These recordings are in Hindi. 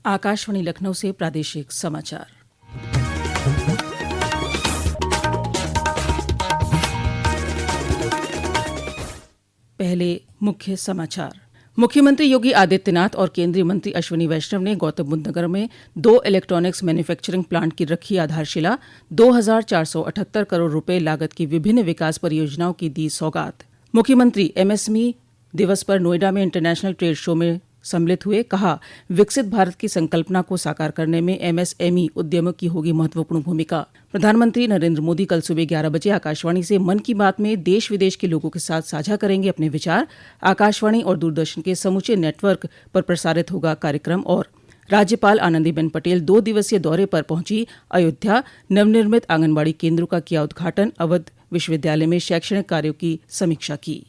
आकाशवाणी लखनऊ से प्रादेशिक समाचार। पहले मुख्य समाचार। मुख्यमंत्री योगी आदित्यनाथ और केंद्रीय मंत्री अश्विनी वैष्णव ने गौतम बुद्ध नगर में 2 इलेक्ट्रॉनिक्स मैन्युफैक्चरिंग प्लांट की रखी आधारशिला। 2,478 करोड़ रुपए लागत की विभिन्न विकास परियोजनाओं की दी सौगात। मुख्यमंत्री एमएसएमई दिवस पर नोएडा में इंटरनेशनल ट्रेड शो में सम्मिलित हुए। कहा, विकसित भारत की संकल्पना को साकार करने में एमएसएमई उद्यमों की होगी महत्वपूर्ण भूमिका। प्रधानमंत्री नरेंद्र मोदी कल सुबह 11 बजे आकाशवाणी से मन की बात में देश विदेश के लोगों के साथ साझा करेंगे अपने विचार। आकाशवाणी और दूरदर्शन के समूचे नेटवर्क पर प्रसारित होगा कार्यक्रम। और राज्यपाल आनंदीबेन पटेल 2 दिवसीय दौरे पर पहुंची अयोध्या। नवनिर्मित आंगनबाड़ी केंद्रों का किया उद्घाटन। अवध विश्वविद्यालय में शैक्षणिक कार्यों की समीक्षा की।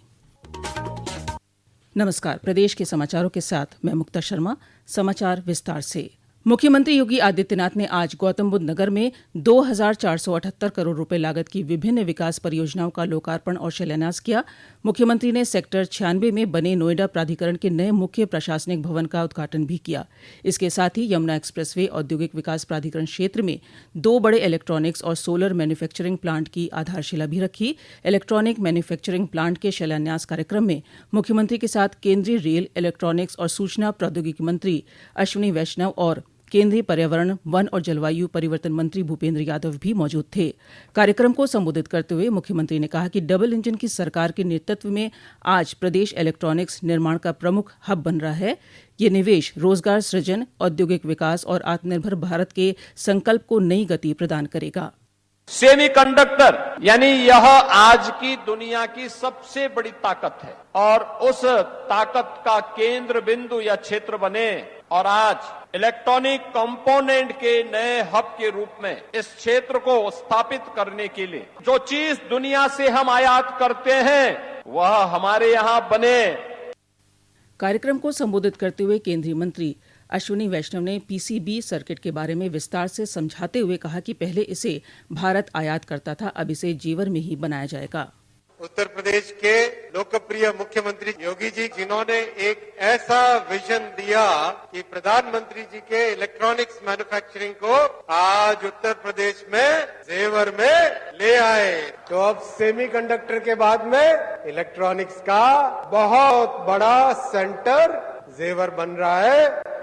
नमस्कार, प्रदेश के समाचारों के साथ मैं मुक्ता शर्मा। समाचार विस्तार से। मुख्यमंत्री योगी आदित्यनाथ ने आज गौतम बुद्ध नगर में 2,478 करोड़ रुपए लागत की विभिन्न विकास परियोजनाओं का लोकार्पण और शिलान्यास किया। मुख्यमंत्री ने सेक्टर 96 में बने नोएडा प्राधिकरण के नए मुख्य प्रशासनिक भवन का उद्घाटन भी किया। इसके साथ ही यमुना एक्सप्रेसवे औद्योगिक विकास प्राधिकरण क्षेत्र में 2 बड़े इलेक्ट्रॉनिक्स और सोलर मैन्युफैक्चरिंग प्लांट की आधारशिला भी रखी। इलेक्ट्रॉनिक मैन्युफैक्चरिंग प्लांट के शिलान्यास कार्यक्रम में मुख्यमंत्री के साथ केंद्रीय रेल, इलेक्ट्रॉनिक्स और सूचना प्रौद्योगिकी मंत्री अश्विनी वैष्णव और केंद्रीय पर्यावरण, वन और जलवायु परिवर्तन मंत्री भूपेंद्र यादव भी मौजूद थे। कार्यक्रम को संबोधित करते हुए मुख्यमंत्री ने कहा कि डबल इंजन की सरकार के नेतृत्व में आज प्रदेश इलेक्ट्रॉनिक्स निर्माण का प्रमुख हब बन रहा है। ये निवेश रोजगार सृजन, औद्योगिक विकास और आत्मनिर्भर भारत के संकल्प को नई गति प्रदान करेगा। सेमीकंडक्टर यानी यह आज की दुनिया की सबसे बड़ी ताकत है और उस ताकत का केंद्र बिंदु या क्षेत्र बने। और आज इलेक्ट्रॉनिक कंपोनेंट के नए हब के रूप में इस क्षेत्र को स्थापित करने के लिए जो चीज दुनिया से हम आयात करते हैं वह हमारे यहां बने। कार्यक्रम को संबोधित करते हुए केंद्रीय मंत्री अश्विनी वैष्णव ने पीसीबी सर्किट के बारे में विस्तार से समझाते हुए कहा कि पहले इसे भारत आयात करता था, अब इसे जेवर में ही बनाया जाएगा। उत्तर प्रदेश के लोकप्रिय मुख्यमंत्री योगी जी, जिन्होंने एक ऐसा विजन दिया कि प्रधानमंत्री जी के इलेक्ट्रॉनिक्स मैन्युफैक्चरिंग को आज उत्तर प्रदेश में जेवर में ले आए, तो अब सेमीकंडक्टर के बाद में इलेक्ट्रॉनिक्स का बहुत बड़ा सेंटर जेवर बन रहा है।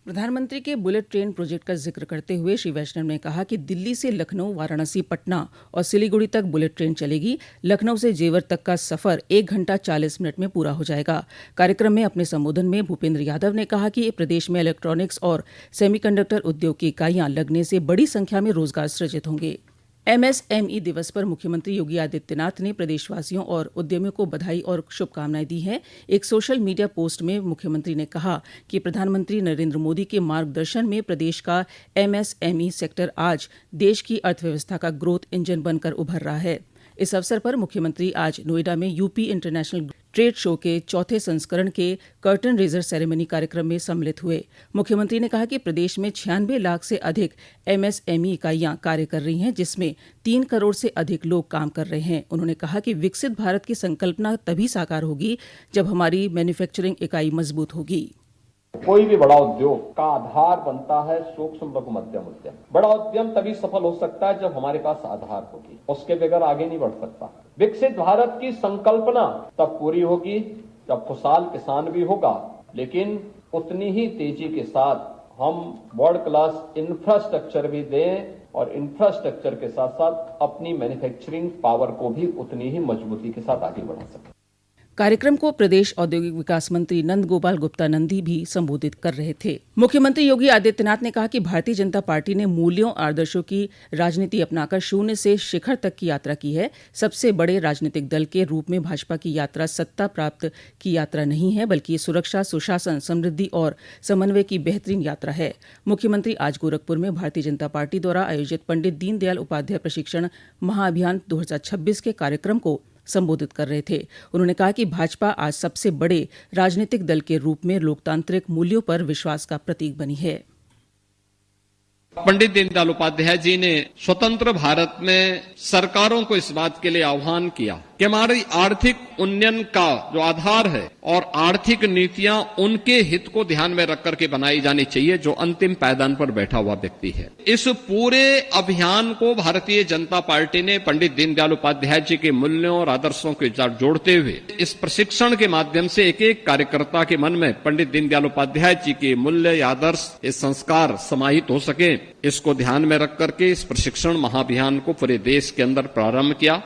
प्रधानमंत्री के बुलेट ट्रेन प्रोजेक्ट का जिक्र करते हुए श्री वैष्णव ने कहा कि दिल्ली से लखनऊ, वाराणसी, पटना और सिलीगुड़ी तक बुलेट ट्रेन चलेगी। लखनऊ से जेवर तक का सफर 1 घंटा 40 मिनट में पूरा हो जाएगा। कार्यक्रम में अपने संबोधन में भूपेंद्र यादव ने कहा कि प्रदेश में इलेक्ट्रॉनिक्स और सेमीकंडक्टर उद्योग की इकाइयां लगने से बड़ी संख्या में रोजगार सृजित होंगे। एमएसएमई दिवस पर मुख्यमंत्री योगी आदित्यनाथ ने प्रदेशवासियों और उद्यमियों को बधाई और शुभकामनाएं दी हैं। एक सोशल मीडिया पोस्ट में मुख्यमंत्री ने कहा कि प्रधानमंत्री नरेंद्र मोदी के मार्गदर्शन में प्रदेश का एमएसएमई सेक्टर आज देश की अर्थव्यवस्था का ग्रोथ इंजन बनकर उभर रहा है। इस अवसर पर मुख्यमंत्री आज नोएडा में यूपी इंटरनेशनल ट्रेड शो के 4थे संस्करण के कर्टन रेजर सेरेमनी कार्यक्रम में सम्मिलित हुए। मुख्यमंत्री ने कहा कि प्रदेश में 96 लाख से अधिक एमएसएमई इकाइयां कार्य कर रही हैं, जिसमें 3 करोड़ से अधिक लोग काम कर रहे हैं। उन्होंने कहा कि विकसित भारत की संकल्पना तभी साकार होगी जब हमारी मैन्युफैक्चरिंग इकाई मजबूत होगी। कोई भी बड़ा उद्योग का आधार बनता है सूक्ष्म लघु मध्यम उद्यम। बड़ा उद्यम तभी सफल हो सकता है जब हमारे पास आधार होगी, उसके बगैर आगे नहीं बढ़ सकता। विकसित भारत की संकल्पना तब पूरी होगी जब खुशहाल किसान भी होगा, लेकिन उतनी ही तेजी के साथ हम वर्ल्ड क्लास इंफ्रास्ट्रक्चर भी दें और इंफ्रास्ट्रक्चर के साथ साथ अपनी मैन्युफैक्चरिंग पावर को भी उतनी ही मजबूती के साथ आगे बढ़ा सकें। कार्यक्रम को प्रदेश औद्योगिक विकास मंत्री नंद गोपाल गुप्ता नंदी भी संबोधित कर रहे थे। मुख्यमंत्री योगी आदित्यनाथ ने कहा कि भारतीय जनता पार्टी ने मूल्यों आदर्शों की राजनीति अपनाकर शून्य से शिखर तक की यात्रा की है। सबसे बड़े राजनीतिक दल के रूप में भाजपा की यात्रा सत्ता प्राप्त की यात्रा नहीं है, बल्कि सुरक्षा, सुशासन, समृद्धि और समन्वय की बेहतरीन यात्रा है। मुख्यमंत्री आज गोरखपुर में भारतीय जनता पार्टी द्वारा आयोजित पंडित दीनदयाल उपाध्याय प्रशिक्षण महाअभियान 2026 के कार्यक्रम को संबोधित कर रहे थे। उन्होंने कहा कि भाजपा आज सबसे बड़े राजनीतिक दल के रूप में लोकतांत्रिक मूल्यों पर विश्वास का प्रतीक बनी है। पंडित दीनदयाल उपाध्याय जी ने स्वतंत्र भारत में सरकारों को इस बात के लिए आह्वान किया कि हमारी आर्थिक उन्नयन का जो आधार है और आर्थिक नीतियां उनके हित को ध्यान में रख करके बनाई जानी चाहिए जो अंतिम पायदान पर बैठा हुआ व्यक्ति है। इस पूरे अभियान को भारतीय जनता पार्टी ने पंडित दीनदयाल उपाध्याय जी के मूल्यों और आदर्शों के साथ जोड़ते हुए इस प्रशिक्षण के माध्यम से एक एक कार्यकर्ता के मन में पंडित दीनदयाल उपाध्याय जी के मूल्य आदर्श ये संस्कार समाहित हो सके, इसको ध्यान में रख करके इस प्रशिक्षण महाअभियान को पूरे देश के अंदर प्रारंभ किया।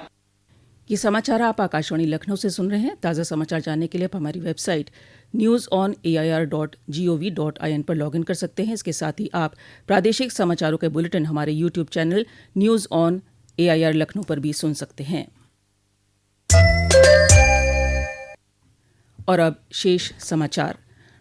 ये समाचार आप आकाशवाणी लखनऊ से सुन रहे हैं। ताज़ा समाचार जानने के लिए आप हमारी वेबसाइट newsonair.gov.in पर लॉगिन कर सकते हैं। इसके साथ ही आप प्रादेशिक समाचारों के बुलेटिन हमारे YouTube channel news on AIR Lucknow पर भी सुन सकते हैं। और अब शेष समाचार।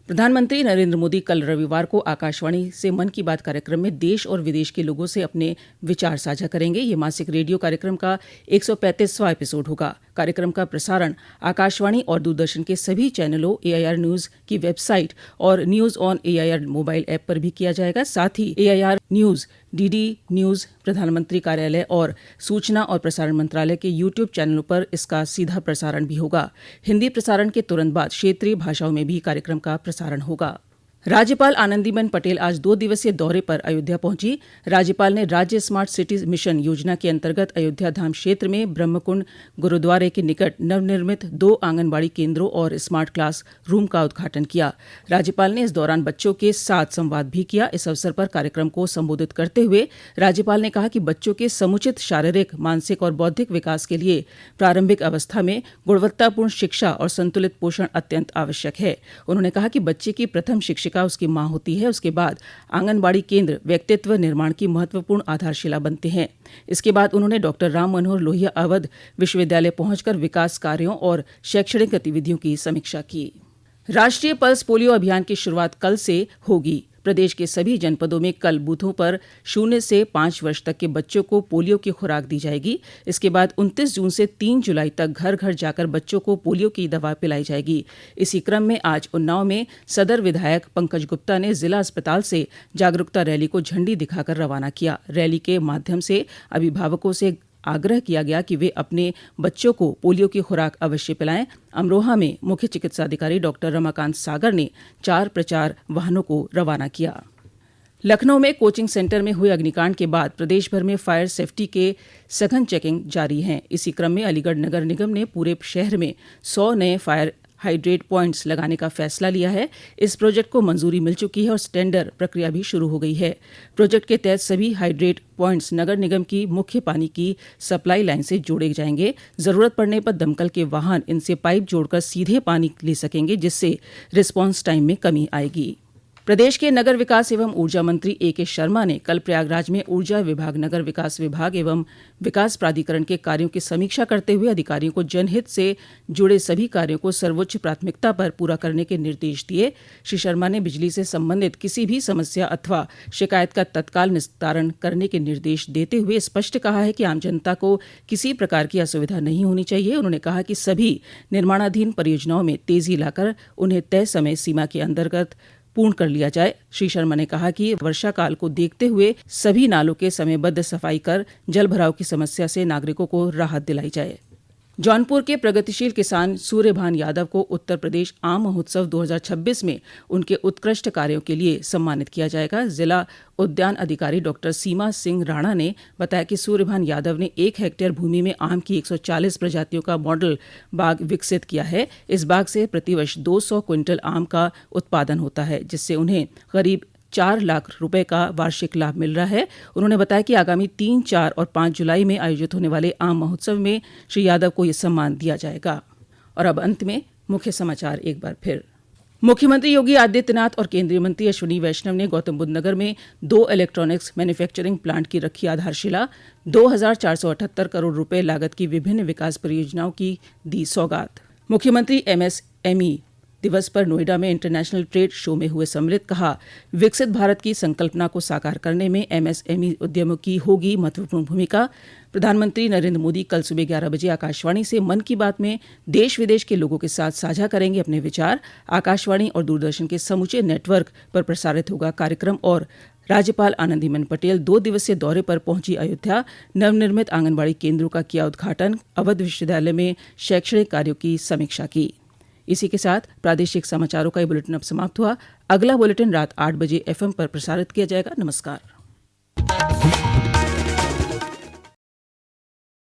प्रधानमंत्री नरेंद्र मोदी कल रविवार को आकाशवाणी से मन की बात कार्यक्रम में देश और विदेश के लोगों से अपने विचार साझा करेंगे। ये मासिक रेडियो कार्यक्रम का 135वां एपिसोड होगा। कार्यक्रम का प्रसारण आकाशवाणी और दूरदर्शन के सभी चैनलों, AIR न्यूज़ की वेबसाइट और news on AIR mobile app पर भी किया जाएगा। साथ ही AIR न्यूज़, DD न्यूज़, प्रधानमंत्री कार्यालय और सूचना और प्रसारण मंत्रालय के YouTube चैनलों पर इसका सीधा प्रसारण भी होगा। हिंदी प्रसारण के तुरंत बाद क्षेत्रीय भाषाओं में भी कार्यक्रम का प्रसारण होगा। राज्यपाल आनंदीबेन पटेल आज 2 दिवसीय दौरे पर अयोध्या पहुंची। राज्यपाल ने राज्य स्मार्ट सिटी मिशन योजना के अंतर्गत अयोध्या धाम क्षेत्र में ब्रह्मकुंड गुरुद्वारे के निकट नवनिर्मित 2 आंगनबाड़ी केंद्रों और स्मार्ट क्लास रूम का उद्घाटन किया। राज्यपाल ने इस दौरान बच्चों के साथ संवाद भी किया। इस अवसर पर कार्यक्रम को संबोधित करते हुए राज्यपाल ने कहा कि बच्चों के समुचित शारीरिक, मानसिक और बौद्धिक विकास के लिए प्रारंभिक अवस्था में गुणवत्तापूर्ण शिक्षा और संतुलित पोषण अत्यंत आवश्यक है। उन्होंने कहा कि बच्चे की प्रथम शिक्षिका उसकी मां होती है। उसके बाद आंगनबाड़ी केंद्र व्यक्तित्व निर्माण की महत्वपूर्ण आधारशिला बनते हैं। इसके बाद उन्होंने डॉक्टर राम मनोहर लोहिया अवध विश्वविद्यालय पहुंचकर विकास कार्यों और शैक्षणिक गतिविधियों की समीक्षा की। राष्ट्रीय पल्स पोलियो अभियान की शुरुआत कल से होगी। प्रदेश के सभी जनपदों में कल बूथों पर 0 से 5 वर्ष तक के बच्चों को पोलियो की खुराक दी जाएगी। इसके बाद 29 जून से 3 जुलाई तक घर घर जाकर बच्चों को पोलियो की दवा पिलाई जाएगी। इसी क्रम में आज उन्नाव में सदर विधायक पंकज गुप्ता ने जिला अस्पताल से जागरूकता रैली को झंडी दिखाकर रवाना किया। रैली के माध्यम से अभिभावकों से आग्रह किया गया कि वे अपने बच्चों को पोलियो की खुराक अवश्य पिलाएं। अमरोहा में मुख्य चिकित्साधिकारी डॉक्टर रमाकांत सागर ने 4 प्रचार वाहनों को रवाना किया। लखनऊ में कोचिंग सेंटर में हुए अग्निकांड के बाद प्रदेश भर में फायर सेफ्टी के सघन चेकिंग जारी है। इसी क्रम में अलीगढ़ नगर निगम ने पूरे शहर में 100 नए फायर हाइड्रेट पॉइंट्स लगाने का फैसला लिया है। इस प्रोजेक्ट को मंजूरी मिल चुकी है और टेंडर प्रक्रिया भी शुरू हो गई है। प्रोजेक्ट के तहत सभी हाइड्रेट पॉइंट्स नगर निगम की मुख्य पानी की सप्लाई लाइन से जोड़े जाएंगे। जरूरत पड़ने पर दमकल के वाहन इनसे पाइप जोड़कर सीधे पानी ले सकेंगे, जिससे रिस्पांस टाइम में कमी आएगी। प्रदेश के नगर विकास एवं ऊर्जा मंत्री A.K. शर्मा ने कल प्रयागराज में ऊर्जा विभाग, नगर विकास विभाग एवं विकास प्राधिकरण के कार्यों की समीक्षा करते हुए अधिकारियों को जनहित से जुड़े सभी कार्यों को सर्वोच्च प्राथमिकता पर पूरा करने के निर्देश दिए। श्री शर्मा ने बिजली से संबंधित किसी भी समस्या अथवा शिकायत का तत्काल निस्तारण करने के निर्देश देते हुए स्पष्ट कहा है कि आम जनता को किसी प्रकार की असुविधा नहीं होनी चाहिए। उन्होंने कहा कि सभी निर्माणाधीन परियोजनाओं में तेजी लाकर उन्हें तय समय सीमा के अंतर्गत पूर्ण कर लिया जाए। श्री शर्मा ने कहा कि वर्षा काल को देखते हुए सभी नालों के समयबद्ध सफाई कर जल भराव की समस्या से नागरिकों को राहत दिलाई जाए। जौनपुर के प्रगतिशील किसान सूर्यभान यादव को उत्तर प्रदेश आम महोत्सव 2026 में उनके उत्कृष्ट कार्यों के लिए सम्मानित किया जाएगा। जिला उद्यान अधिकारी डॉक्टर सीमा सिंह राणा ने बताया कि सूर्यभान यादव ने 1 हेक्टेयर भूमि में आम की 140 प्रजातियों का मॉडल बाग विकसित किया है। इस बाग से प्रतिवर्ष 200 क्विंटल आम का उत्पादन होता है, जिससे उन्हें करीब 4 लाख रुपए का वार्षिक लाभ मिल रहा है। उन्होंने बताया कि आगामी 3, 4 और 5 जुलाई में आयोजित होने वाले आम महोत्सव में श्री यादव को ये सम्मान दिया जाएगा। और अब अंत में मुख्य समाचार एक बार फिर। मुख्यमंत्री योगी आदित्यनाथ और केंद्रीय मंत्री अश्विनी वैष्णव ने गौतम बुद्ध नगर में 2 इलेक्ट्रॉनिक्स मैन्युफैक्चरिंग प्लांट की रखी आधारशिला। 2,478 करोड़ रुपए लागत की विभिन्न विकास परियोजनाओं की दी सौगात। मुख्यमंत्री MSME दिवस पर नोएडा में इंटरनेशनल ट्रेड शो में हुए सम्मिलित कहा, विकसित भारत की संकल्पना को साकार करने में एमएसएमई उद्यमों की होगी महत्वपूर्ण भूमिका। प्रधानमंत्री नरेंद्र मोदी कल सुबह 11 बजे आकाशवाणी से मन की बात में देश विदेश के लोगों के साथ साझा करेंगे अपने विचार। आकाशवाणी और दूरदर्शन के समूचे नेटवर्क पर प्रसारित होगा कार्यक्रम। और राज्यपाल आनंदीबेन पटेल 2 दिवसीय दौरे पर पहुंची अयोध्या, नवनिर्मित आंगनबाड़ी केंद्रों का किया उद्घाटन, अवध विश्वविद्यालय में शैक्षणिक कार्यों की समीक्षा की। इसी के साथ प्रादेशिक समाचारों का ये बुलेटिन अब समाप्त हुआ। अगला बुलेटिन रात 8 बजे एफएम पर प्रसारित किया जाएगा। नमस्कार।